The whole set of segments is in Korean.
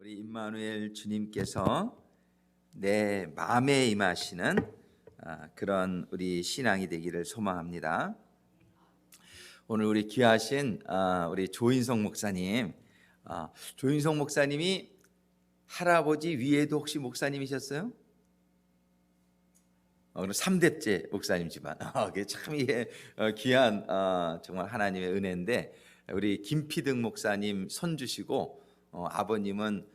우리 임마누엘 주님께서 내 마음에 임하시는 그런 우리 신앙이 되기를 소망합니다. 오늘 우리 귀하신 우리 조인성 목사님, 조인성 목사님이 할아버지 위에도 혹시 목사님이셨어요? 그럼 3대째 목사님지만 그게 참 이게 귀한 정말 하나님의 은혜인데, 우리 김피등 목사님 손주시고 아버님은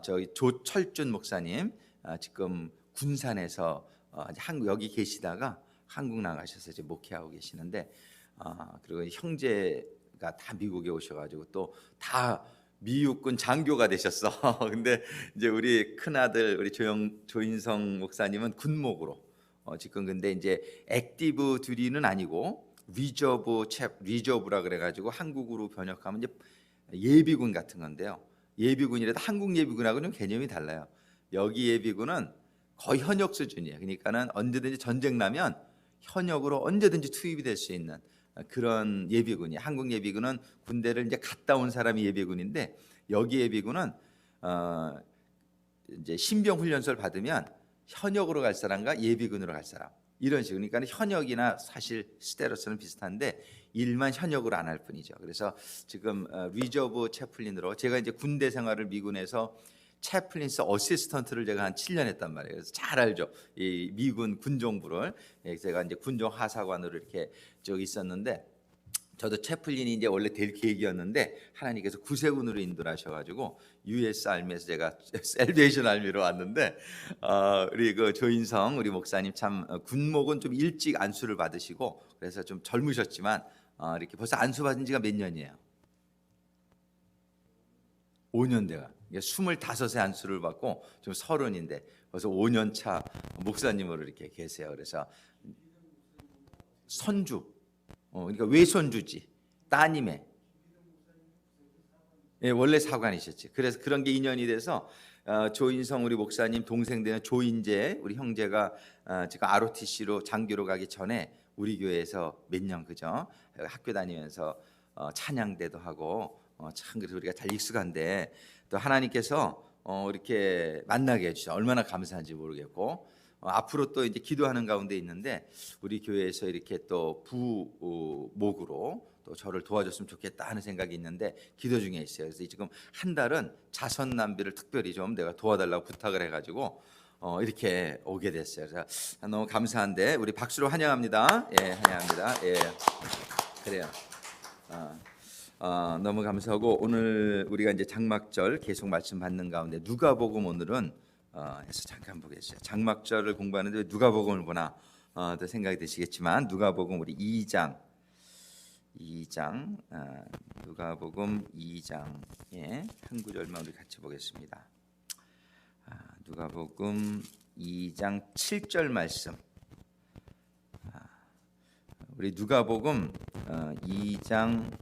저희 조철준 목사님, 지금 군산에서 여기 계시다가 한국 나가셔서 이제 목회하고 계시는데, 그리고 형제가 다 미국에 오셔가지고 또 다 미육군 장교가 되셨어. 근데 이제 우리 큰 아들 우리 조인성 목사님은 군목으로 지금, 근데 이제 액티브 듀티는 아니고 리저브라 그래가지고 한국으로 번역하면 이제 예비군 같은 건데요. 예비군이라도 한국 예비군하고는 개념이 달라요. 여기 예비군은 거의 현역 수준이에요. 그러니까는 언제든지 전쟁 나면 현역으로 언제든지 투입이 될 수 있는 그런 예비군이에요. 한국 예비군은 군대를 이제 갔다 온 사람이 예비군인데, 여기 예비군은 이제 신병 훈련소를 받으면 현역으로 갈 사람과 예비군으로 갈 사람, 이런 식으로. 그러니까 현역이나 사실 시대로서는 비슷한데 일만 현역으로 안 할 뿐이죠. 그래서 지금 리저브 채플린으로, 제가 이제 군대 생활을 미군에서 채플린스 어시스턴트를 제가 한 7년 했단 말이에요. 그래서 잘 알죠, 이 미군 군종부를. 제가 이제 군종 하사관으로 이렇게 쭉 있었는데, 저도 채플린이 이제 원래 될 계획이었는데 하나님께서 구세군으로 인도하셔가지고 US 알미에서 제가 셀베이션 알미로 왔는데, 우리 그 조인성 우리 목사님 참 군목은 좀 일찍 안수를 받으시고 그래서 좀 젊으셨지만 이렇게 벌써 안수 받은 지가 몇 년이에요? 5년 돼가. 25세 안수를 받고 좀 30인데 벌써 5년 차 목사님으로 이렇게 계세요. 그래서 손주, 그러니까 외손주지, 따님의. 원래 사관이셨지. 그래서 그런 게 인연이 돼서 조인성 우리 목사님 동생 되는 조인재 우리 형제가 지금 ROTC로 장교로 가기 전에 우리 교회에서 몇 년, 그죠? 학교 다니면서 찬양대도 하고 참 그래서 우리가 잘 익숙한데, 또 하나님께서 이렇게 만나게 해주셔서 얼마나 감사한지 모르겠고, 앞으로 또 이제 기도하는 가운데 있는데, 우리 교회에서 이렇게 또 부목으로 또 저를 도와줬으면 좋겠다 하는 생각이 있는데 기도 중에 있어요. 그래서 지금 한 달은 자선 낭비를 특별히 좀 내가 도와달라고 부탁을 해가지고 이렇게 오게 됐어요. 그래서 너무 감사한데 우리 박수로 환영합니다. 예, 환영합니다. 예, 그래요. 너무 감사하고, 오늘 우리가 이제 장막절 계속 말씀 받는 가운데 누가복음 오늘은 해서 잠깐 보겠어요. 장막절을 공부하는데 왜 누가복음을 보나 또 생각이 드시겠지만, 누가복음 우리 2장 누가복음 2장에 한 구절만 우리 같이 보겠습니다. 누가복음 2장 7절 말씀. 우리 누가복음 2장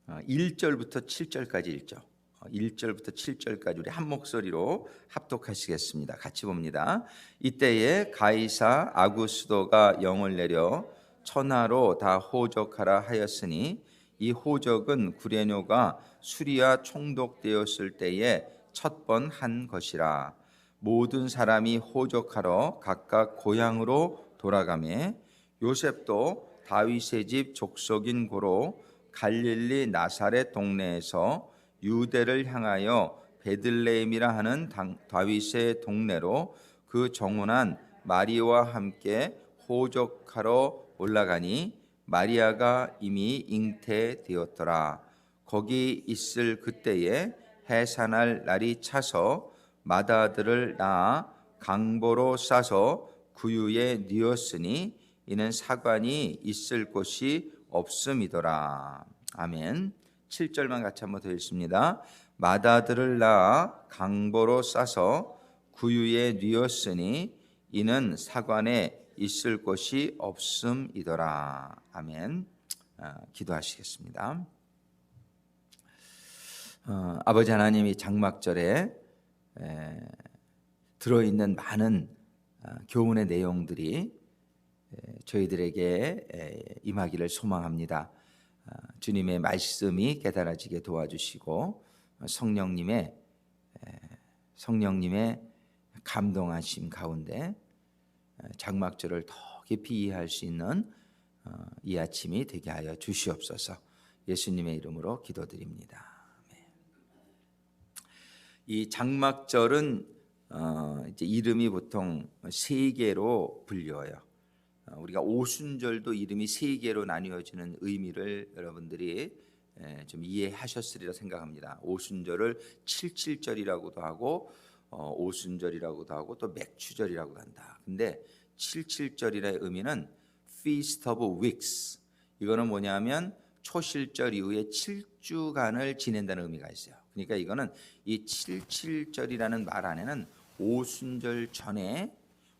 1절부터 7절까지 읽죠. 1절부터 7절까지 우리 한 목소리로 합독하시겠습니다. 같이 봅니다. 이때에 가이사 아구스도가 영을 내려 천하로 다 호적하라 하였으니, 이 호적은 구레뇨가 수리아 총독되었을 때에 첫 번 한 것이라. 모든 사람이 호적하러 각각 고향으로 돌아가매, 요셉도 다윗의 집 족속인 고로 갈릴리 나사렛 동네에서 유대를 향하여 베들레헴이라 하는 다윗의 동네로 그 정혼한 마리아와 함께 호적하러 올라가니, 마리아가 이미 잉태되었더라. 거기 있을 그때에 해산할 날이 차서 맏아들을 낳아 강보로 싸서 구유에 뉘었으니, 이는 사관이 있을 곳이 없음이더라. 아멘. 7절만 같이 한번 더 읽습니다. 맏아들을 낳아 강보로 싸서 구유에 뉘었으니, 이는 사관에 있을 곳이 없음이더라. 아멘. 기도하시겠습니다. 아버지 하나님이 장막절에 들어있는 많은 교훈의 내용들이 저희들에게 임하기를 소망합니다. 주님의 말씀이 깨달아지게 도와주시고, 성령님의 성령님의 감동하심 가운데 장막절을 더 깊이 이해할 수 있는 이 아침이 되게 하여 주시옵소서. 예수님의 이름으로 기도드립니다. 이 장막절은 이제 이름이 보통 세 개로 불려요. 우리가 오순절도 이름이 세 개로 나뉘어지는 의미를 여러분들이 좀 이해하셨으리라 생각합니다. 오순절을 칠칠절이라고도 하고 오순절이라고도 하고 또 맥추절이라고도 한다. 근데 칠칠절이라의 의미는 Feast of Weeks. 이거는 뭐냐면 초실절 이후에 7주간을 지낸다는 의미가 있어요. 그러니까 이거는 이 칠칠절이라는 말 안에는 오순절 전에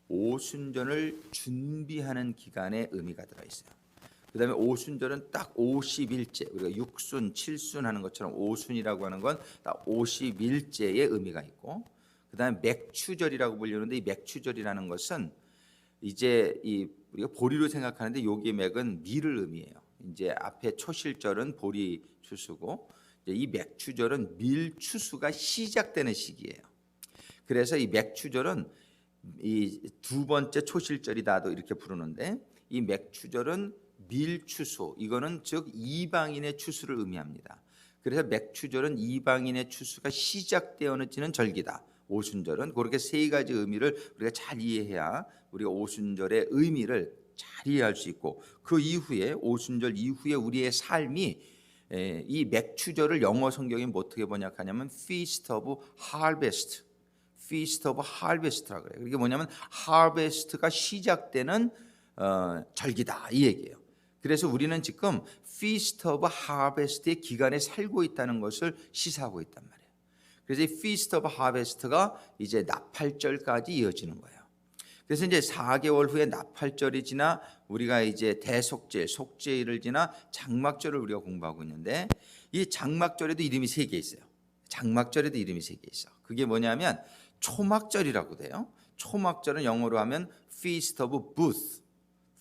오순절을 준비하는 기간의 의미가 들어있어요. 그 다음에 오순절은 딱 50일째, 우리가 육순, 칠순 하는 것처럼 오순이라고 하는 건 딱 50일째의 의미가 있고, 그 다음에 맥추절이라고 불리는데 이 맥추절이라는 것은 이제 우리가 보리로 생각하는데 여기의 맥은 밀을 의미해요. 이제 앞에 초실절은 보리 추수고 이 맥추절은 밀 추수가 시작되는 시기예요. 그래서 이 맥추절은 이 두 번째 초실절이다도 이렇게 부르는데 이 맥추절은 밀 추수, 이거는 즉 이방인의 추수를 의미합니다. 그래서 맥추절은 이방인의 추수가 시작되어지는 절기다. 오순절은 그렇게 세 가지 의미를 우리가 잘 이해해야 우리가 오순절의 의미를 잘 이해할 수 있고, 그 이후에 오순절 이후에 우리의 삶이 이 맥추절을 영어 성경에 어떻게 번역하냐면 Feast of Harvest, Feast of Harvest라고 그래요. 이게 뭐냐면 Harvest가 시작되는 절기다 이 얘기예요. 그래서 우리는 지금 Feast of Harvest의 기간에 살고 있다는 것을 시사하고 있단 말이에요. 그래서 이 Feast of Harvest가 이제 나팔절까지 이어지는 거예요. 그래서 이제 4개월 후에 나팔절이 지나 우리가 이제 대속죄, 속죄일을 지나 장막절을 우리가 공부하고 있는데 이 장막절에도 이름이 3개 있어요. 장막절에도 이름이 3개 있어. 그게 뭐냐면 초막절이라고 돼요. 초막절은 영어로 하면 Feast of Booths,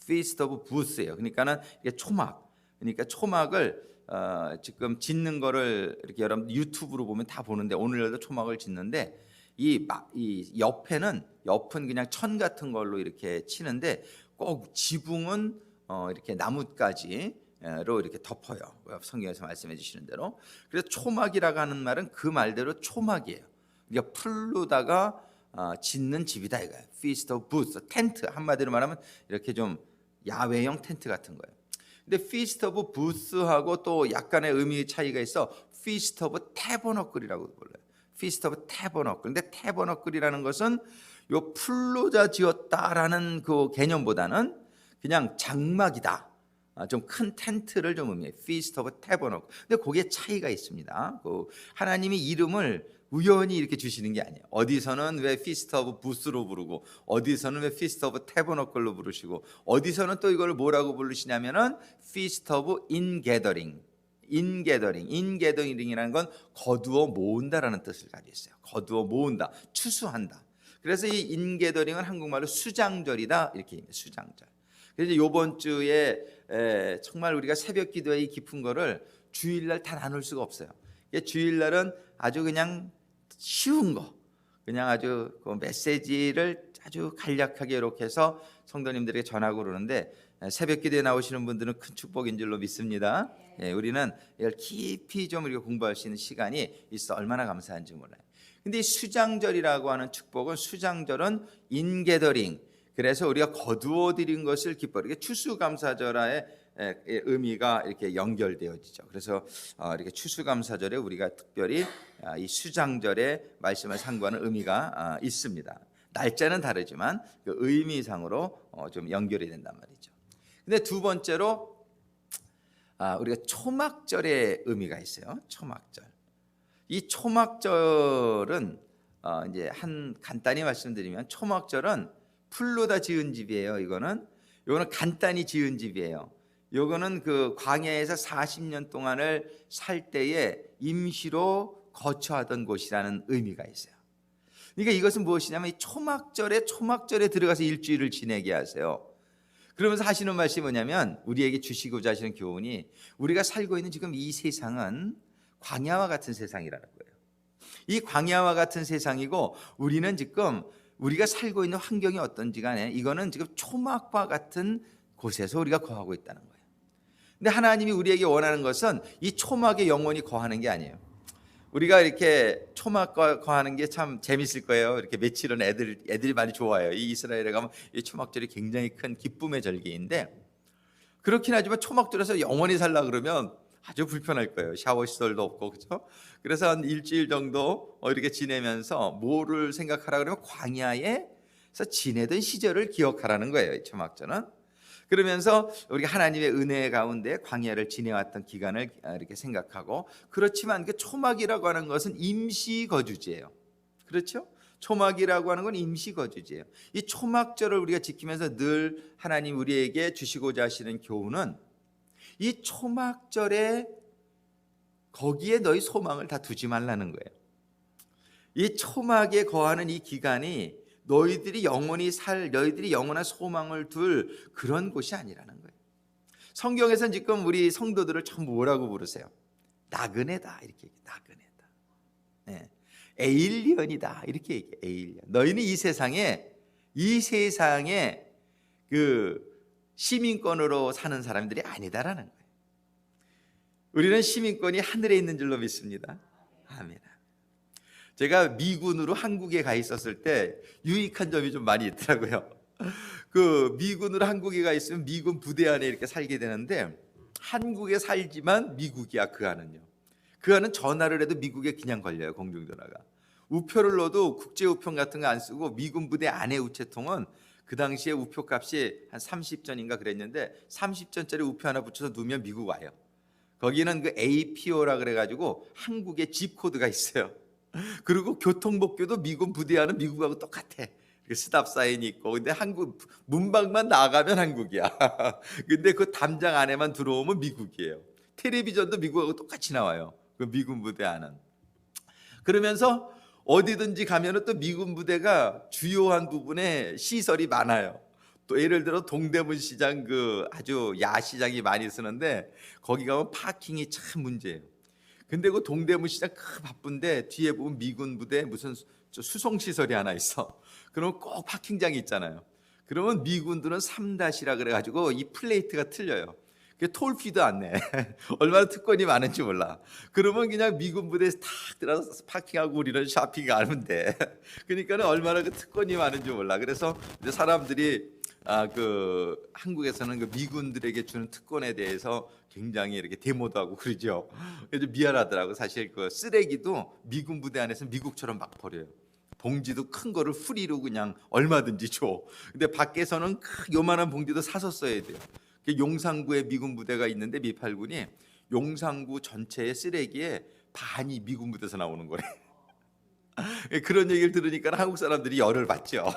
Feast of Booths예요. 그러니까는 이게 초막. 그러니까 초막을 지금 짓는 거를 이렇게 여러분 유튜브로 보면 다 보는데 오늘날도 초막을 짓는데 이 옆은 그냥 천 같은 걸로 이렇게 치는데 꼭 지붕은 이렇게 나뭇가지로 이렇게 덮어요. 성경에서 말씀해 주시는 대로. 그래서 초막이라고 하는 말은 그 말대로 초막이에요. 그러니까 풀로다가 짓는 집이다 이거예요. Feast of Booths, 텐트, 한마디로 말하면 이렇게 좀 야외형 텐트 같은 거예요. 근데 Feast of Booths하고 또 약간의 의미의 차이가 있어. Feast of Tabernacle이라고 불러요. Feast of Tabernacle. 근데 Tabernacle이라는 것은 요 풀로자 지었다라는 그 개념보다는 그냥 장막이다. 좀 큰 텐트를 좀 의미해요. Feast of Tabernacle. 근데 거기에 차이가 있습니다. 그 하나님이 이름을 우연히 이렇게 주시는 게 아니에요. 어디서는 왜 Feast of Booths로 부르고 어디서는 왜 Feast of Tabernacle로 부르시고 어디서는 또 이걸 뭐라고 부르시냐면은 Feast of Ingathering. 인게더링이라는 건 거두어 모은다라는 뜻을 가지고 있어요. 거두어 모은다, 추수한다. 그래서 이 인게더링은 한국말로 수장절이다 이렇게 수장절. 그래서 이번 주에 정말 우리가 새벽 기도의 깊은 거를 주일날 다 나눌 수가 없어요. 주일날은 아주 그냥 쉬운 거, 그냥 아주 그 메시지를 아주 간략하게 이렇게 해서 성도님들에게 전하고 그러는데 새벽 기도에 나오시는 분들은 큰 축복인 줄로 믿습니다. 우리는 이걸 깊이 좀 우리가 공부할 수 있는 시간이 있어 얼마나 감사한지 몰라요. 근데 이 수장절이라고 하는 축복은 수장절은 인게더링, 그래서 우리가 거두어 드린 것을 기뻐, 이게 추수감사절의 의미가 이렇게 연결되어지죠. 그래서 이렇게 추수감사절에 우리가 특별히 이 수장절의 말씀을 상고하는 의미가 있습니다. 날짜는 다르지만 그 의미상으로 좀 연결이 된단 말이죠. 근데 두 번째로 우리가 초막절의 의미가 있어요. 초막절. 이 초막절은 이제 간단히 말씀드리면 초막절은 풀로다 지은 집이에요. 이거는 간단히 지은 집이에요. 요거는 그 광야에서 40년 동안을 살 때에 임시로 거처하던 곳이라는 의미가 있어요. 그러니까 이것은 무엇이냐면 이 초막절에 들어가서 일주일을 지내게 하세요. 그러면서 하시는 말씀이 뭐냐면 우리에게 주시고자 하시는 교훈이 우리가 살고 있는 지금 이 세상은 광야와 같은 세상이라는 거예요. 이 광야와 같은 세상이고 우리는 지금 우리가 살고 있는 환경이 어떤지 간에 이거는 지금 초막과 같은 곳에서 우리가 거하고 있다는 거예요. 근데 하나님이 우리에게 원하는 것은 이 초막에 영원히 거하는 게 아니에요. 우리가 이렇게 초막과 거하는 게 참 재밌을 거예요. 이렇게 며칠은 애들이 많이 좋아해요. 이 이스라엘에 가면 이 초막절이 굉장히 큰 기쁨의 절기인데 그렇긴 하지만 초막절에서 영원히 살라 그러면 아주 불편할 거예요. 샤워 시설도 없고 그렇죠? 그래서 한 일주일 정도 이렇게 지내면서 뭐를 생각하라 그러면 광야에서 지내던 시절을 기억하라는 거예요. 이 초막절은. 그러면서 우리가 하나님의 은혜 가운데 광야를 지내왔던 기간을 이렇게 생각하고 그렇지만 그 초막이라고 하는 것은 임시 거주지예요. 그렇죠? 초막이라고 하는 건 임시 거주지예요. 이 초막절을 우리가 지키면서 늘 하나님 우리에게 주시고자 하시는 교훈은 이 초막절에 거기에 너희 소망을 다 두지 말라는 거예요. 이 초막에 거하는 이 기간이 너희들이 영원한 소망을 둘 그런 곳이 아니라는 거예요. 성경에서는 지금 우리 성도들을 참 뭐라고 부르세요? 나그네다 이렇게 얘기해요. 나그네다. 네. 에일리언이다 이렇게 얘기해요. 에일리언. 너희는 이 세상에 그 시민권으로 사는 사람들이 아니다라는 거예요. 우리는 시민권이 하늘에 있는 줄로 믿습니다. 아멘. 제가 미군으로 한국에 가 있었을 때 유익한 점이 좀 많이 있더라고요. 그 미군으로 한국에 가 있으면 미군 부대 안에 이렇게 살게 되는데 한국에 살지만 미국이야 그 안은요. 그 안은 전화를 해도 미국에 그냥 걸려요. 공중전화가. 우표를 넣어도 국제우표 같은 거 안 쓰고 미군 부대 안에 우체통은 그 당시에 우표 값이 한 30전인가 그랬는데 30전짜리 우표 하나 붙여서 두면 미국 와요. 거기는 그 APO라 그래가지고 한국의 집 코드가 있어요. 그리고 교통법규도 미군 부대하는 미국하고 똑같아. 스탑 사인이 있고. 근데 한국 문방만 나가면 한국이야. 근데 그 담장 안에만 들어오면 미국이에요. 텔레비전도 미국하고 똑같이 나와요. 그 미군 부대 안은. 그러면서 어디든지 가면은 또 미군 부대가 주요한 부분에 시설이 많아요. 또 예를 들어 동대문 시장 그 아주 야시장이 많이 쓰는데 거기 가면 파킹이 참 문제예요. 근데 그 동대문 시장 바쁜데 뒤에 보면 미군 부대 무슨 수송 시설이 하나 있어. 그러면 꼭 파킹장이 있잖아요. 그러면 미군들은 3-라 그래가지고 이 플레이트가 틀려요. 톨피도 안 내. 얼마나 특권이 많은지 몰라. 그러면 그냥 미군 부대에 탁 들어서 파킹하고 우리는 쇼핑하면 돼. 그러니까는 얼마나 그 특권이 많은지 몰라. 그래서 이제 사람들이 그 한국에서는 그 미군들에게 주는 특권에 대해서 굉장히 이렇게 데모도 하고 그러죠. 그래서 미안하더라고. 사실 그 쓰레기도 미군 부대 안에서 미국처럼 막 버려요. 봉지도 큰 거를 후리로 그냥 얼마든지 줘. 근데 밖에서는 요만한 봉지도 사서 써야 돼요. 용산구에 미군 부대가 있는데 미8군이 용산구 전체의 쓰레기에 반이 미군 부대에서 나오는 거래. 그런 얘기를 들으니까 한국 사람들이 열을 받죠.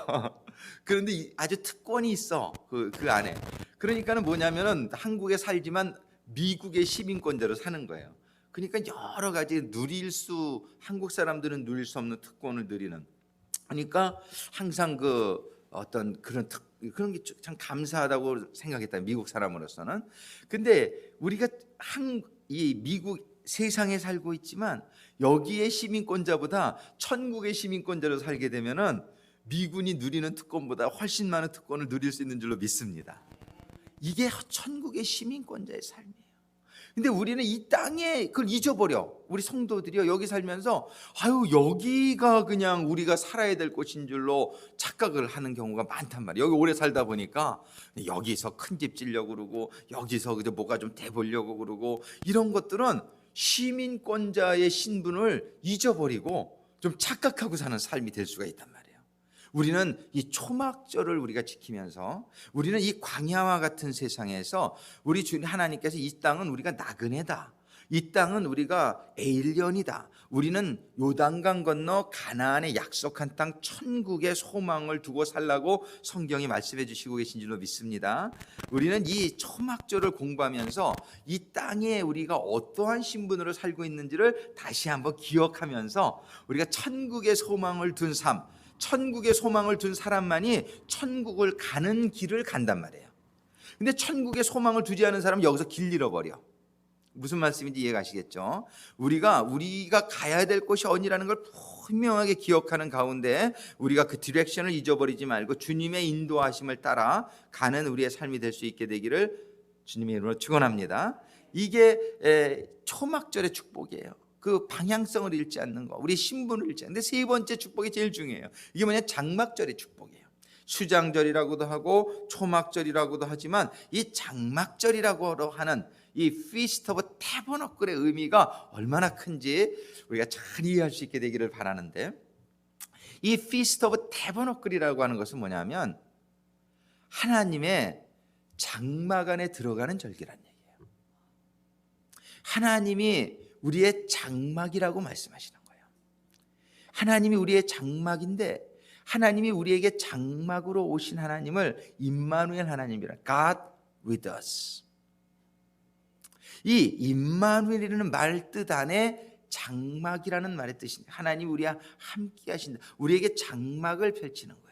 그런데 아주 특권이 있어 그 안에. 그러니까는 뭐냐면은 한국에 살지만 미국의 시민권자로 사는 거예요. 그러니까 여러 가지 한국 사람들은 누릴 수 없는 특권을 누리는. 그러니까 항상 그 어떤 그런 게 참 감사하다고 생각했다 미국 사람으로서는. 근데 우리가 이 미국 세상에 살고 있지만 여기에 시민권자보다 천국의 시민권자로 살게 되면은 미군이 누리는 특권보다 훨씬 많은 특권을 누릴 수 있는 줄로 믿습니다. 이게 천국의 시민권자의 삶이에요. 근데 우리는 이 땅에 그걸 잊어버려. 우리 성도들이요 여기 살면서 여기가 그냥 우리가 살아야 될 곳인 줄로 착각을 하는 경우가 많단 말이에요. 여기 오래 살다 보니까 여기서 큰 집 지려고 그러고 여기서 뭐가 좀 돼보려고 그러고 이런 것들은 시민권자의 신분을 잊어버리고 좀 착각하고 사는 삶이 될 수가 있단 말이에요. 우리는 이 초막절을 우리가 지키면서 우리는 이 광야와 같은 세상에서 우리 주님 하나님께서 이 땅은 우리가 나그네다. 이 땅은 우리가 에일리언이다. 우리는 요단강 건너 가나안의 약속한 땅 천국의 소망을 두고 살라고 성경이 말씀해 주시고 계신 줄로 믿습니다. 우리는 이 초막절을 공부하면서 이 땅에 우리가 어떠한 신분으로 살고 있는지를 다시 한번 기억하면서 우리가 천국의 소망을 둔 삶, 천국의 소망을 둔 사람만이 천국을 가는 길을 간단 말이에요. 근데 천국의 소망을 두지 않은 사람은 여기서 길 잃어버려. 무슨 말씀인지 이해가시겠죠? 우리가 가야 될 곳이 어디라는 걸 분명하게 기억하는 가운데 우리가 그 디렉션을 잊어버리지 말고 주님의 인도하심을 따라 가는 우리의 삶이 될 수 있게 되기를 주님의 이름으로 축원합니다. 이게 초막절의 축복이에요. 그 방향성을 잃지 않는 거, 우리 신분을 잃지 않는. 근데 세 번째 축복이 제일 중요해요. 이게 뭐냐? 장막절의 축복이에요. 수장절이라고도 하고 초막절이라고도 하지만 이 장막절이라고 하는 이 Feast of Tabernacle의 의미가 얼마나 큰지 우리가 잘 이해할 수 있게 되기를 바라는데, 이 Feast of Tabernacle이라고 하는 것은 뭐냐면 하나님의 장막 안에 들어가는 절기란 얘기예요. 하나님이 우리의 장막이라고 말씀하시는 거예요. 하나님이 우리의 장막인데 하나님이 우리에게 장막으로 오신 하나님을 임마누엘 하나님이라, God with us. 이 임마누엘이라는 말 뜻 안에 장막이라는 말의 뜻입니다. 하나님 우리와 함께 하신다. 우리에게 장막을 펼치는 거예요.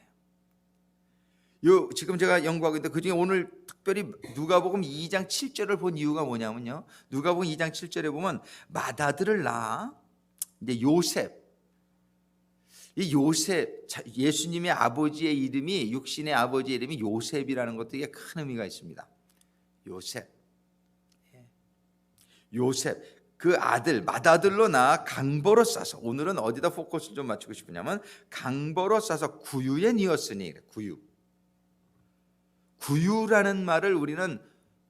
지금 제가 연구하고 있는데 그중에 오늘 특별히 누가복음 2장 7절을 본 이유가 뭐냐면요, 누가복음 2장 7절에 보면 맏아들을 낳아 이제 요셉, 이 요셉, 예수님의 아버지의 이름이, 육신의 아버지의 이름이 요셉이라는 것도 이게 큰 의미가 있습니다. 요셉 그 아들 맏아들로 낳아 강보로 싸서, 오늘은 어디다 포커스를 좀 맞추고 싶으냐면 강보로 싸서 구유에 뉘었으니, 구유라는 말을 우리는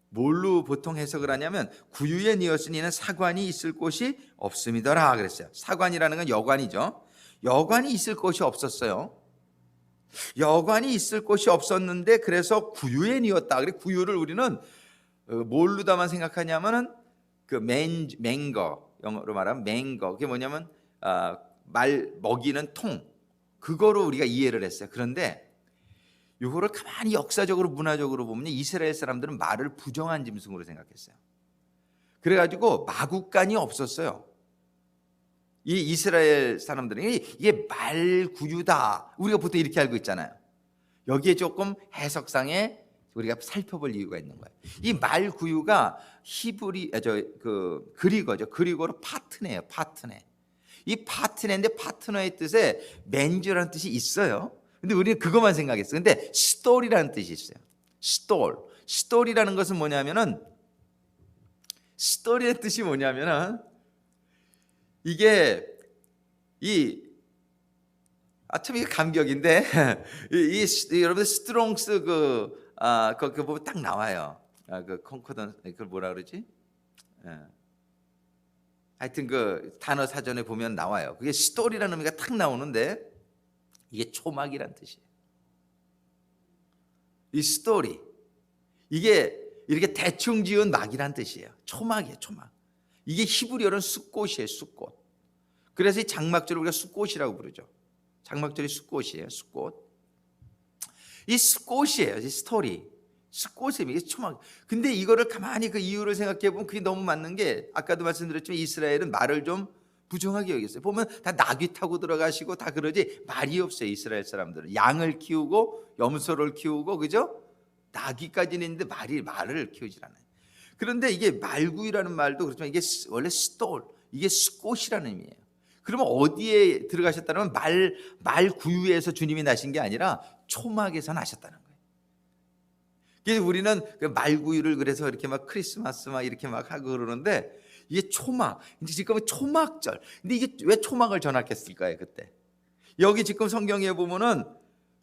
뭘로 보통 해석을 하냐면 구유에 뉘었으니는 사관이 있을 곳이 없음이더라 그랬어요. 사관이라는 건 여관이죠. 여관이 있을 곳이 없었어요. 여관이 있을 곳이 없었는데 그래서 구유에 뉘었다. 그래 구유를 우리는 뭘로다만 생각하냐면은 그 맹거, 영어로 말하면 맹거, 그게 뭐냐면 말 먹이는 통, 그거로 우리가 이해를 했어요. 그런데 이거를 가만히 역사적으로 문화적으로 보면 이스라엘 사람들은 말을 부정한 짐승으로 생각했어요. 그래가지고 마구간이 없었어요. 이 이스라엘 사람들은 이게 말구유다, 우리가 보통 이렇게 알고 있잖아요. 여기에 조금 해석상에 우리가 살펴볼 이유가 있는 거예요. 이 말구유가 그리거죠. 그리고로 파트네예요. 파트네. 이 파트네인데 파트너의 뜻에 맨주라는 뜻이 있어요. 근데 우리는 그것만 생각했어요. 근데 스토리라는 뜻이 있어요. 스토리라는 것은 뭐냐면은, 스토리의 뜻이 뭐냐면은 이게 참 이게 감격인데 여러분들 스트롱스 그 보면 딱 나와요. 그 컨코던, 그걸 뭐라 그러지? 하여튼 그 단어 사전에 보면 나와요. 그게 스토리라는 의미가 딱 나오는데 이게 초막이란 뜻이에요. 이 스토리, 이게 이렇게 대충 지은 막이란 뜻이에요. 초막이에요, 초막. 이게 히브리어로는 숫꽃이에요, 숫꽃. 그래서 이 장막절을 우리가 숫꽃이라고 부르죠. 장막절이 숫꽃이에요, 숫꽃. 이 숫꽃이에요, 이 스토리. 숫꽃이 이게 초막. 근데 이거를 가만히 그 이유를 생각해 보면 그게 너무 맞는 게, 아까도 말씀드렸지만 이스라엘은 말을 좀 부정하게 여겼어요. 보면 다 나귀 타고 들어가시고 다 그러지 말이 없어요. 이스라엘 사람들은 양을 키우고 염소를 키우고, 그죠? 나귀까지는 있는데 말을 키우질 않아요. 그런데 이게 말구이라는 말도 그렇지만 이게 원래 스톨, 이게 숫꽃이라는 의미예요. 그러면 어디에 들어가셨다면 말구유에서 주님이 나신 게 아니라 초막에서 나셨다는 거예요. 그래서 우리는 그 말구유를 그래서 이렇게 막 크리스마스 막 이렇게 막 하고 그러는데, 이게 초막, 지금은 초막절. 근데 이게 왜 초막을 전학했을까요, 그때? 여기 지금 성경에 보면은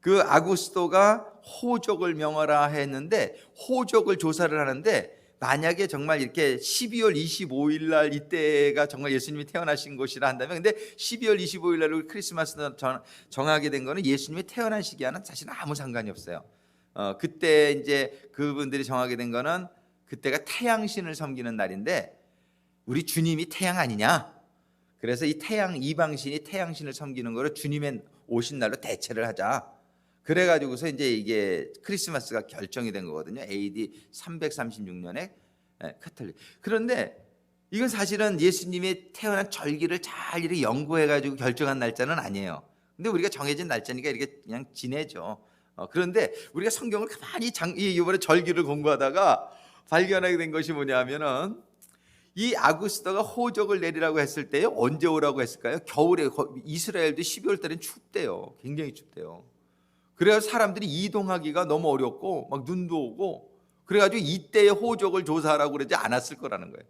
그 아구스토가 호족을 명하라 했는데, 호족을 조사를 하는데 만약에 정말 이렇게 12월 25일 날 이때가 정말 예수님이 태어나신 곳이라 한다면, 근데 12월 25일 날 크리스마스 정하게 된 거는 예수님이 태어난 시기와는 사실은 아무 상관이 없어요. 그때 이제 그분들이 정하게 된 거는 그때가 태양신을 섬기는 날인데, 우리 주님이 태양 아니냐? 그래서 이 이방신이 태양신을 섬기는 거를 주님의 오신 날로 대체를 하자. 그래가지고서 이제 이게 크리스마스가 결정이 된 거거든요. AD 336년에 카톨릭. 그런데 이건 사실은 예수님이 태어난 절기를 잘 이렇게 연구해가지고 결정한 날짜는 아니에요. 근데 우리가 정해진 날짜니까 이렇게 그냥 지내죠. 그런데 우리가 성경을 가만히 이번에 절기를 공부하다가 발견하게 된 것이 뭐냐면은, 이 아구스도가 호적을 내리라고 했을 때 언제 오라고 했을까요? 겨울에 이스라엘도 12월 달엔 춥대요. 굉장히 춥대요. 그래서 사람들이 이동하기가 너무 어렵고 막 눈도 오고 그래가지고 이때에 호적을 조사하라고 그러지 않았을 거라는 거예요.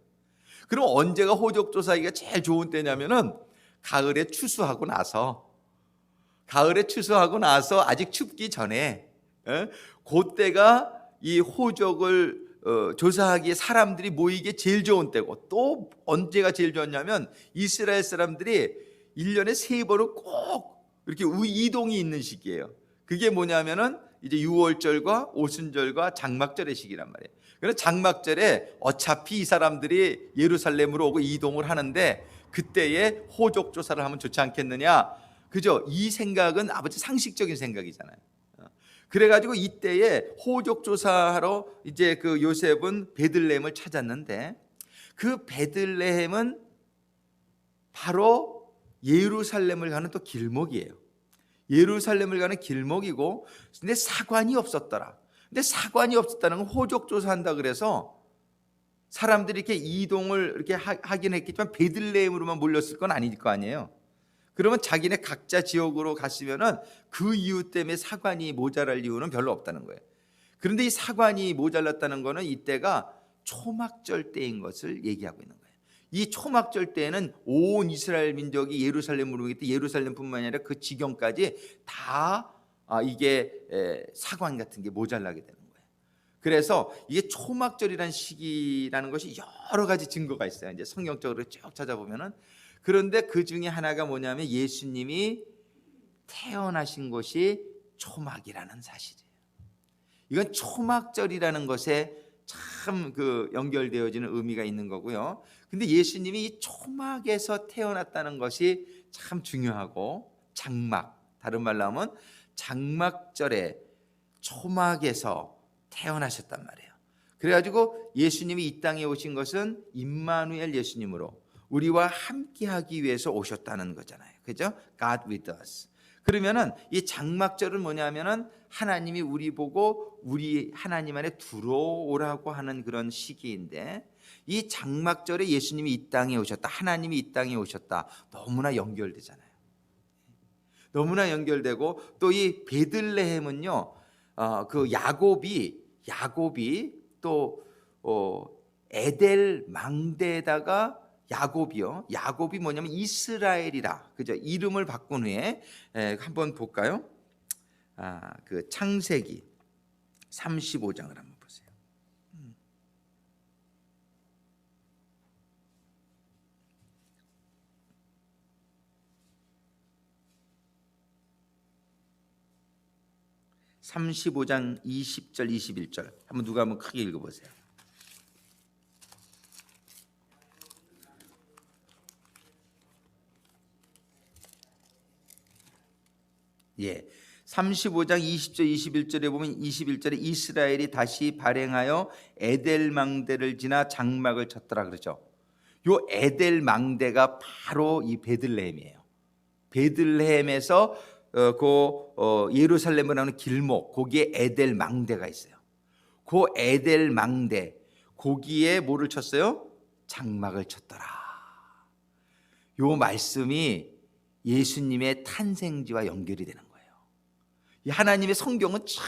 그럼 언제가 호적 조사하기가 제일 좋은 때냐면은 가을에 추수하고 나서 아직 춥기 전에 그때가 이 호적을 조사하기에 사람들이 모이기에 제일 좋은 때고, 또 언제가 제일 좋았냐면 이스라엘 사람들이 1년에 3번은 꼭 이렇게 이동이 있는 시기예요. 그게 뭐냐면은 이제 유월절과 오순절과 장막절의 시기란 말이에요. 그래서 장막절에 어차피 이 사람들이 예루살렘으로 오고 이동을 하는데 그때에 호적 조사를 하면 좋지 않겠느냐, 그죠? 이 생각은 아버지 상식적인 생각이잖아요. 그래가지고 이때에 호적 조사하러 이제 그 요셉은 베들레헴을 찾았는데, 그 베들레헴은 바로 예루살렘을 가는 또 길목이에요. 예루살렘을 가는 길목이고, 근데 사관이 없었더라. 근데 사관이 없었다는 건 호적 조사한다 그래서 사람들이 이렇게 이동을 이렇게 하긴 했겠지만 베들레헴으로만 몰렸을 건 아닐 거 아니에요. 그러면 자기네 각자 지역으로 갔으면은 그 이유 때문에 사관이 모자랄 이유는 별로 없다는 거예요. 그런데 이 사관이 모자랐다는 거는 이때가 초막절 때인 것을 얘기하고 있는 거예요. 이 초막절 때에는 온 이스라엘 민족이 예루살렘으로 오기 때문에 예루살렘뿐만 아니라 그 지경까지 다 이게 사관 같은 게 모자라게 되는 거예요. 그래서 이게 초막절이라는 시기라는 것이 여러 가지 증거가 있어요. 이제 성경적으로 쭉 찾아보면은. 그런데 그 중에 하나가 뭐냐면 예수님이 태어나신 곳이 초막이라는 사실이에요. 이건 초막절이라는 것에 참 그 연결되어지는 의미가 있는 거고요. 근데 예수님이 이 초막에서 태어났다는 것이 참 중요하고, 장막, 다른 말로 하면 장막절에 초막에서 태어나셨단 말이에요. 그래가지고 예수님이 이 땅에 오신 것은 임마누엘 예수님으로 우리와 함께하기 위해서 오셨다는 거잖아요. 그죠? God with us. 그러면은 이 장막절은 뭐냐면은 하나님이 우리 보고 우리 하나님 안에 들어오라고 하는 그런 시기인데, 이 장막절에 예수님이 이 땅에 오셨다, 하나님이 이 땅에 오셨다, 너무나 연결되잖아요. 너무나 연결되고, 또 이 베들레헴은요, 그 야곱이 또 에델 망대에다가 야곱이 뭐냐면 이스라엘이라, 그죠? 이름을 바꾼 후에 한번 볼까요? 그 창세기 35장을 한번 보세요. (35장) 20절 21절 한번 누가 한번 크게 읽어보세요. 예, 35장 20절 21절에 보면 21절에 이스라엘이 다시 발행하여 에델망대를 지나 장막을 쳤더라 그러죠. 요 에델망대가 바로 이 베들레헴이에요. 베들레헴에서 예루살렘을 가는 길목, 거기에 에델망대가 있어요. 그 에델망대, 거기에 뭐를 쳤어요? 장막을 쳤더라. 요 말씀이 예수님의 탄생지와 연결이 되는 거예요. 이 하나님의 성경은 참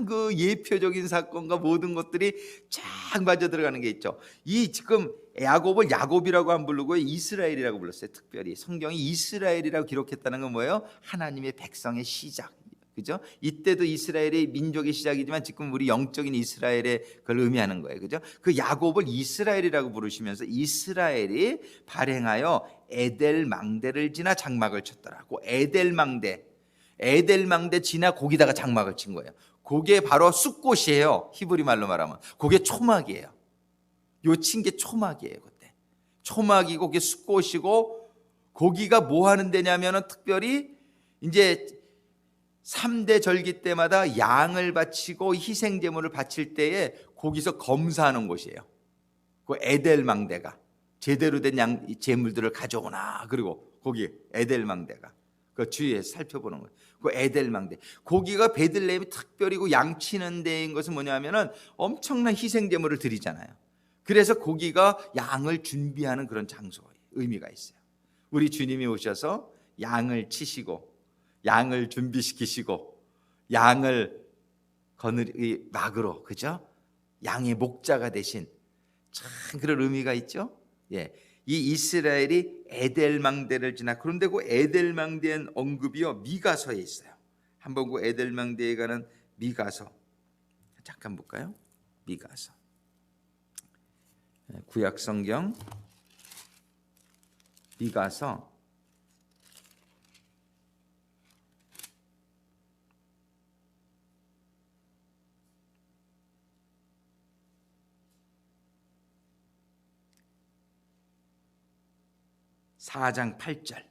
그 예표적인 사건과 모든 것들이 쫙 맞아 들어가는 게 있죠. 이 지금 야곱을 야곱이라고 안 부르고 이스라엘이라고 불렀어요. 특별히 성경이 이스라엘이라고 기록했다는 건 뭐예요? 하나님의 백성의 시작, 그죠? 이때도 이스라엘의 민족의 시작이지만 지금 우리 영적인 이스라엘의 그걸 의미하는 거예요, 그죠? 그 야곱을 이스라엘이라고 부르시면서 이스라엘이 발행하여 에델망대를 지나 장막을 쳤더라고. 에델망대 지나 거기다가 장막을 친 거예요. 그게 바로 숫꽃이에요. 히브리 말로 말하면 그게 초막이에요. 요 친 게 초막이에요. 그때 초막이고 그게 숫꽃이고, 거기가 뭐 하는 데냐면은 특별히 이제 3대 절기 때마다 양을 바치고 희생 제물을 바칠 때에 거기서 검사하는 곳이에요. 그 에델망대가 제대로 된 양 제물들을 가져오나, 그리고 거기 에델망대가 그 주위에서 살펴보는 거예요. 그 에델망대, 거기가 베들레헴이 특별히고 양치는 데인 것은 뭐냐면은 엄청난 희생 제물을 드리잖아요. 그래서 고기가 양을 준비하는 그런 장소의 의미가 있어요. 우리 주님이 오셔서 양을 치시고 양을 준비시키시고 양을 거느리 막으로, 그죠? 양의 목자가 되신 참 그런 의미가 있죠. 예, 이 이스라엘이 에델망대를 지나, 그런데 그 에델망대의 언급이요 미가서에 있어요. 한번 그 에델망대에 가는 미가서 잠깐 볼까요? 미가서 구약 성경 미가서 4장 8절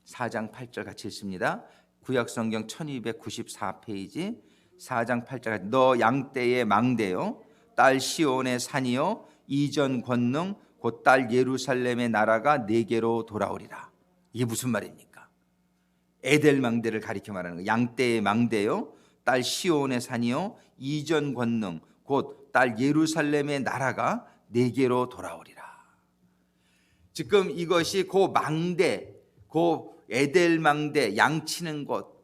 4장 8절 같이 읽습니다. 구약성경 1294페이지 4장 8절. 너 양떼의 망대요 딸 시온의 산이요 이전 권능 곧 딸 예루살렘의 나라가 네게로 돌아오리라. 이게 무슨 말입니까? 에델 망대를 가리켜 말하는 거예요. 양떼의 망대요 딸 시온의 산이요 이전 권능 곧 딸 예루살렘의 나라가 네게로 돌아오리라. 지금 이것이 그 망대, 그 에델 망대, 양치는 곳.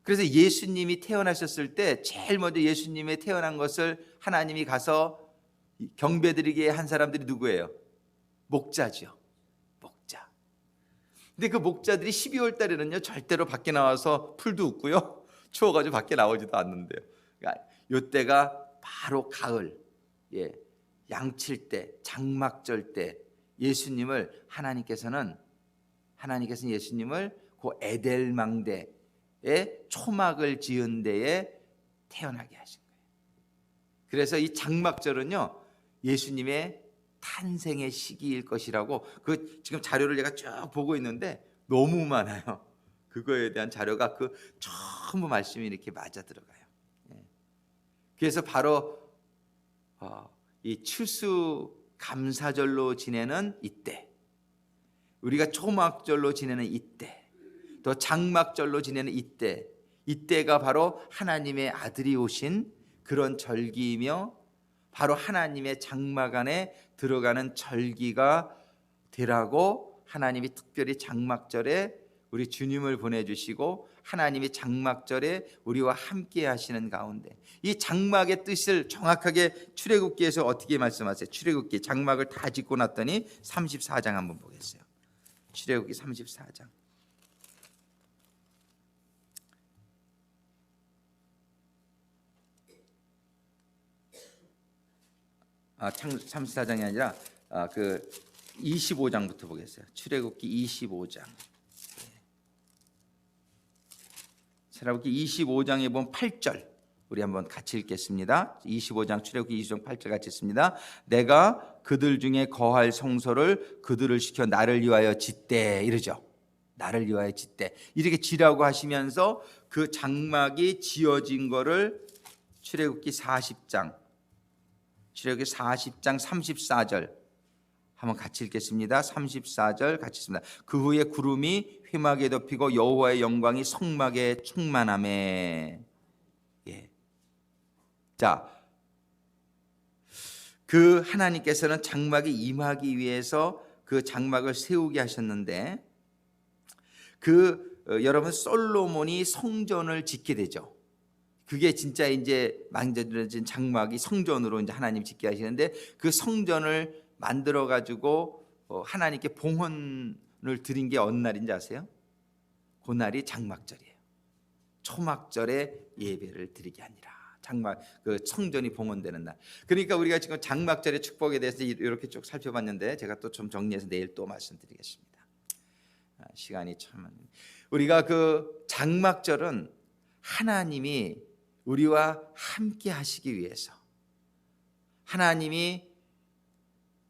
그래서 예수님이 태어나셨을 때 제일 먼저 예수님의 태어난 것을 하나님이 가서 경배드리게 한 사람들이 누구예요? 목자죠. 목자. 근데 그 목자들이 12월 달에는요 절대로 밖에 나와서 풀도 웃고요 추워가지고 밖에 나오지도 않는데요. 그러니까 이때가 바로 가을, 예, 양칠 때, 장막절 때 예수님을 하나님께서는 예수님을 그 에델 망대에 초막을 지은 데에 태어나게 하신 거예요. 그래서 이 장막절은요 예수님의 탄생의 시기일 것이라고, 그 지금 자료를 제가 쭉 보고 있는데 너무 많아요. 그거에 대한 자료가 그 전부 말씀이 이렇게 맞아 들어가요. 그래서 바로 이 추수 감사절로 지내는 이때, 우리가 초막절로 지내는 이때, 또 장막절로 지내는 이때가 바로 하나님의 아들이 오신 그런 절기이며 바로 하나님의 장막 안에 들어가는 절기가 되라고 하나님이 특별히 장막절에 우리 주님을 보내주시고 하나님이 장막절에 우리와 함께 하시는 가운데 이 장막의 뜻을 정확하게 출애굽기에서 어떻게 말씀하세요? 출애굽기 장막을 다 짓고 났더니 34장 한번 보겠어요. 출애굽기 34장. 아, 34장이 아니라 그 25장부터 보겠어요. 출애굽기 25장. 출애굽기 25장에 보면 8절 우리 한번 같이 읽겠습니다. 25장 출애굽기 25장 8절 같이 읽습니다. 내가 그들 중에 거할 성소를 그들을 시켜 나를 위하여 짓되, 이러죠. 나를 위하여 짓되 이렇게 지라고 하시면서 그 장막이 지어진 거를 출애굽기 40장 34절 한번 같이 읽겠습니다. 34절 같이 읽습니다. 그 후에 구름이 회막에 덮이고 여호와의 영광이 성막에 충만하매. 예. 자, 그 하나님께서는 장막이 임하기 위해서 그 장막을 세우게 하셨는데 여러분 솔로몬이 성전을 짓게 되죠. 그게 진짜 이제 만들어진 장막이 성전으로 이제 하나님 짓게 하시는데 그 성전을 만들어 가지고 하나님께 봉헌을 드린 게 어느 날인지 아세요? 그날이 장막절이에요. 초막절에 예배를 드리게 하니라. 장막 그 성전이 봉헌되는 날. 그러니까 우리가 지금 장막절의 축복에 대해서 이렇게 쭉 살펴봤는데 제가 또 좀 정리해서 내일 또 말씀드리겠습니다. 시간이 참 우리가 그 장막절은 하나님이 우리와 함께 하시기 위해서 하나님이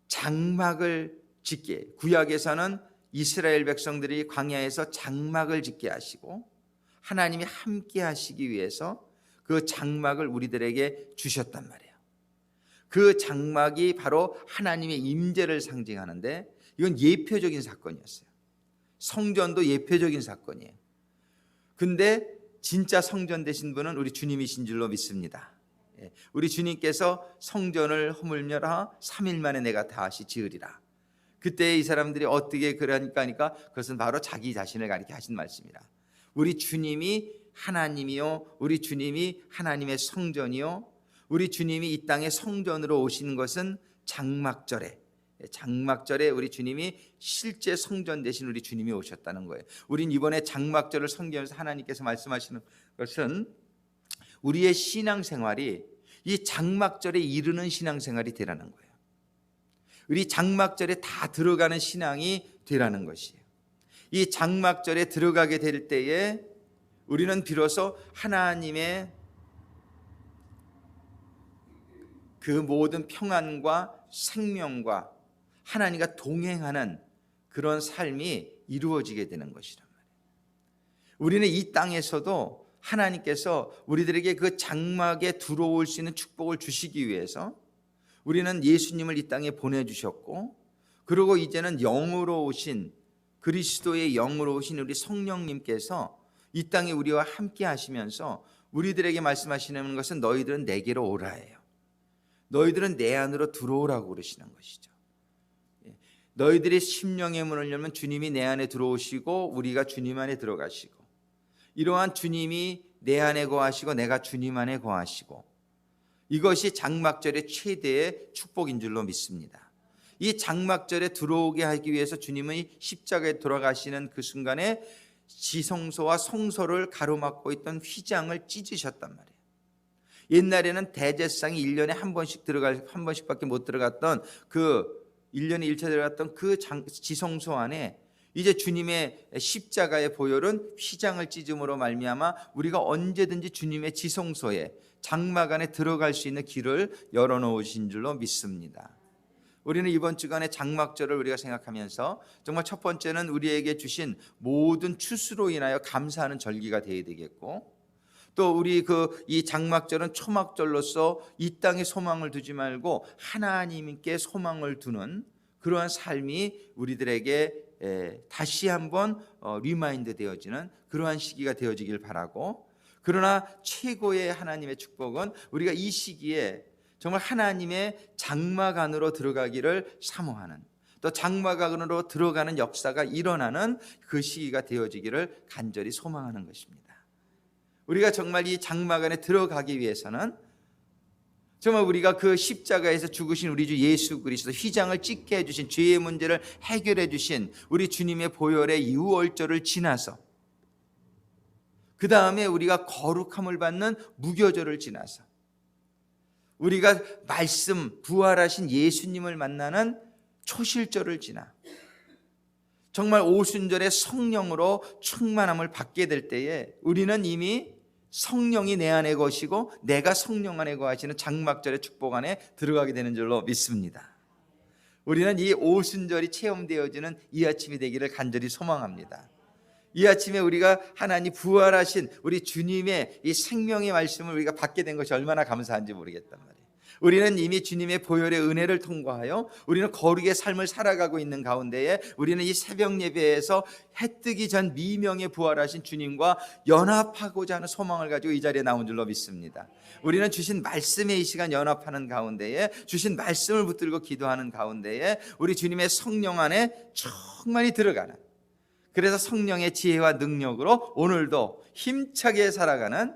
장막을 짓게, 구약에서는 이스라엘 백성들이 광야에서 장막을 짓게 하시고 하나님이 함께 하시기 위해서 그 장막을 우리들에게 주셨단 말이에요. 그 장막이 바로 하나님의 임재를 상징하는데 이건 예표적인 사건이었어요. 성전도 예표적인 사건이에요. 근데 진짜 성전 되신 분은 우리 주님이신 줄로 믿습니다. 우리 주님께서 성전을 허물며라 3일 만에 내가 다시 지으리라. 그때 이 사람들이 어떻게 그러니까 하니까 그것은 바로 자기 자신을 가리켜 하신 말씀이라. 우리 주님이 하나님이요, 우리 주님이 하나님의 성전이요, 우리 주님이 이 땅에 성전으로 오신 것은 장막절에 우리 주님이 실제 성전 대신 우리 주님이 오셨다는 거예요. 우린 이번에 장막절을 섬기면서 하나님께서 말씀하시는 것은 우리의 신앙생활이 이 장막절에 이르는 신앙생활이 되라는 거예요. 우리 장막절에 다 들어가는 신앙이 되라는 것이에요. 이 장막절에 들어가게 될 때에 우리는 비로소 하나님의 그 모든 평안과 생명과 하나님과 동행하는 그런 삶이 이루어지게 되는 것이란 말이에요. 우리는 이 땅에서도 하나님께서 우리들에게 그 장막에 들어올 수 있는 축복을 주시기 위해서 우리는 예수님을 이 땅에 보내주셨고, 그리고 이제는 영으로 오신 그리스도의 영으로 오신 우리 성령님께서 이 땅에 우리와 함께 하시면서 우리들에게 말씀하시는 것은 너희들은 내게로 오라예요. 너희들은 내 안으로 들어오라고 그러시는 것이죠. 너희들이 심령의 문을 열면 주님이 내 안에 들어오시고 우리가 주님 안에 들어가시고, 이러한 주님이 내 안에 거하시고 내가 주님 안에 거하시고, 이것이 장막절의 최대의 축복인 줄로 믿습니다. 이 장막절에 들어오게 하기 위해서 주님의 십자가에 돌아가시는 그 순간에 지성소와 성소를 가로막고 있던 휘장을 찢으셨단 말이에요. 옛날에는 대제사장이 1년에 한 번씩밖에 못 들어갔던 그 1년에 1차 들어갔던 그 지성소 안에 이제 주님의 십자가의 보혈은 휘장을 찢음으로 말미암아 우리가 언제든지 주님의 지성소에 장막 안에 들어갈 수 있는 길을 열어놓으신 줄로 믿습니다. 우리는 이번 주간에 장막절을 우리가 생각하면서 정말 첫 번째는 우리에게 주신 모든 추수로 인하여 감사하는 절기가 되어야 되겠고, 또 우리 이 장막절은 초막절로서 이 땅에 소망을 두지 말고 하나님께 소망을 두는 그러한 삶이 우리들에게 다시 한번 리마인드 되어지는 그러한 시기가 되어지길 바라고, 그러나 최고의 하나님의 축복은 우리가 이 시기에 정말 하나님의 장막 안으로 들어가기를 사모하는, 또 장막 안으로 들어가는 역사가 일어나는 그 시기가 되어지기를 간절히 소망하는 것입니다. 우리가 정말 이 장막 안에 들어가기 위해서는 정말 우리가 그 십자가에서 죽으신 우리 주 예수 그리스도 휘장을 찢게 해주신 죄의 문제를 해결해 주신 우리 주님의 보혈의 유월절을 지나서, 그 다음에 우리가 거룩함을 받는 무교절을 지나서, 우리가 말씀 부활하신 예수님을 만나는 초실절을 지나 정말 오순절의 성령으로 충만함을 받게 될 때에 우리는 이미 성령이 내 안에 거시고 내가 성령 안에 거하시는 장막절의 축복 안에 들어가게 되는 줄로 믿습니다. 우리는 이 오순절이 체험되어지는 이 아침이 되기를 간절히 소망합니다. 이 아침에 우리가 하나님 부활하신 우리 주님의 이 생명의 말씀을 우리가 받게 된 것이 얼마나 감사한지 모르겠단 말이에요. 우리는 이미 주님의 보혈의 은혜를 통과하여 우리는 거룩의 삶을 살아가고 있는 가운데에 우리는 이 새벽 예배에서 해 뜨기 전 미명에 부활하신 주님과 연합하고자 하는 소망을 가지고 이 자리에 나온 줄로 믿습니다. 우리는 주신 말씀의 이 시간 연합하는 가운데에, 주신 말씀을 붙들고 기도하는 가운데에 우리 주님의 성령 안에 충만히 들어가는, 그래서 성령의 지혜와 능력으로 오늘도 힘차게 살아가는,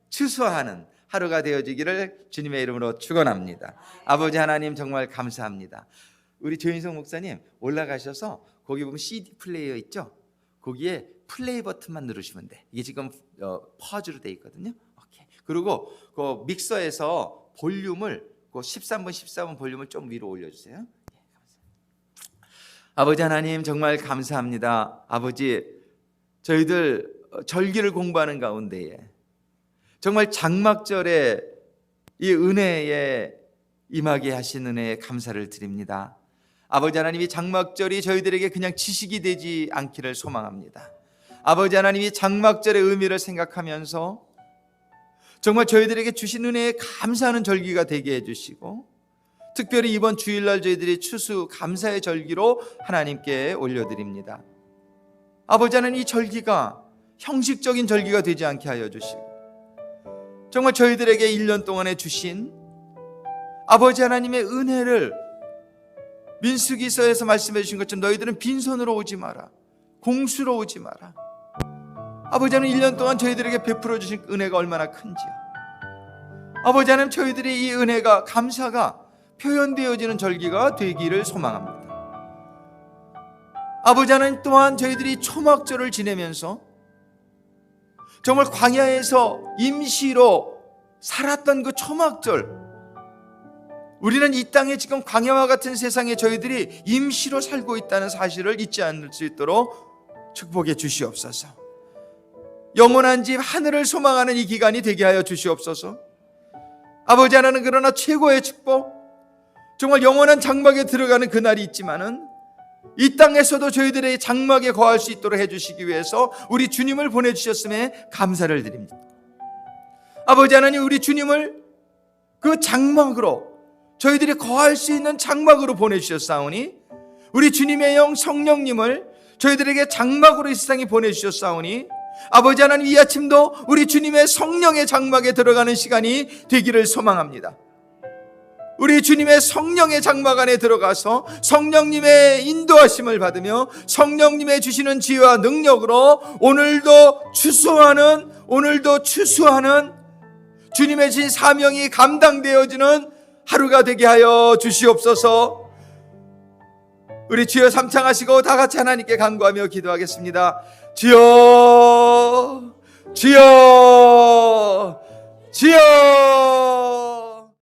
추수하는 하루가 되어지기를 주님의 이름으로 축원합니다. 아버지 하나님 정말 감사합니다. 우리 조인성 목사님 올라가셔서 거기 보면 CD 플레이어 있죠? 거기에 플레이 버튼만 누르시면 돼. 이게 지금 퍼즈로 돼 있거든요. 오케이. 그리고 그 믹서에서 볼륨을 13번 볼륨을 좀 위로 올려주세요. 아버지 하나님 정말 감사합니다. 아버지, 저희들 절기를 공부하는 가운데에 정말 장막절에 이 은혜에 임하게 하신 은혜에 감사를 드립니다. 아버지 하나님, 이 장막절이 저희들에게 그냥 지식이 되지 않기를 소망합니다. 아버지 하나님, 이 장막절의 의미를 생각하면서 정말 저희들에게 주신 은혜에 감사하는 절기가 되게 해주시고, 특별히 이번 주일날 저희들이 추수 감사의 절기로 하나님께 올려드립니다. 아버지 하나님, 이 절기가 형식적인 절기가 되지 않게 하여 주시고 정말 저희들에게 1년 동안에 주신 아버지 하나님의 은혜를 민수기서에서 말씀해 주신 것처럼 너희들은 빈손으로 오지 마라, 공수로 오지 마라. 아버지 하나님 1년 동안 저희들에게 베풀어 주신 은혜가 얼마나 큰지요. 아버지 하나님 저희들이 이 은혜가, 감사가 표현되어지는 절기가 되기를 소망합니다. 아버지 하나님 또한 저희들이 초막절을 지내면서 정말 광야에서 임시로 살았던 그 초막절, 우리는 이 땅에 지금 광야와 같은 세상에 저희들이 임시로 살고 있다는 사실을 잊지 않을 수 있도록 축복해 주시옵소서. 영원한 집 하늘을 소망하는 이 기간이 되게 하여 주시옵소서. 아버지 하나는 그러나 최고의 축복, 정말 영원한 장막에 들어가는 그날이 있지만은 이 땅에서도 저희들의 장막에 거할 수 있도록 해주시기 위해서 우리 주님을 보내주셨음에 감사를 드립니다. 아버지 하나님, 우리 주님을 그 장막으로, 저희들이 거할 수 있는 장막으로 보내주셨사오니, 우리 주님의 영 성령님을 저희들에게 장막으로 이 세상에 보내주셨사오니, 아버지 하나님 이 아침도 우리 주님의 성령의 장막에 들어가는 시간이 되기를 소망합니다. 우리 주님의 성령의 장막 안에 들어가서 성령님의 인도하심을 받으며 성령님의 주시는 지혜와 능력으로 오늘도 추수하는 주님의 주신 사명이 감당되어지는 하루가 되게 하여 주시옵소서. 우리 주여 삼창하시고 다 같이 하나님께 간구하며 기도하겠습니다. 주여, 주여, 주여.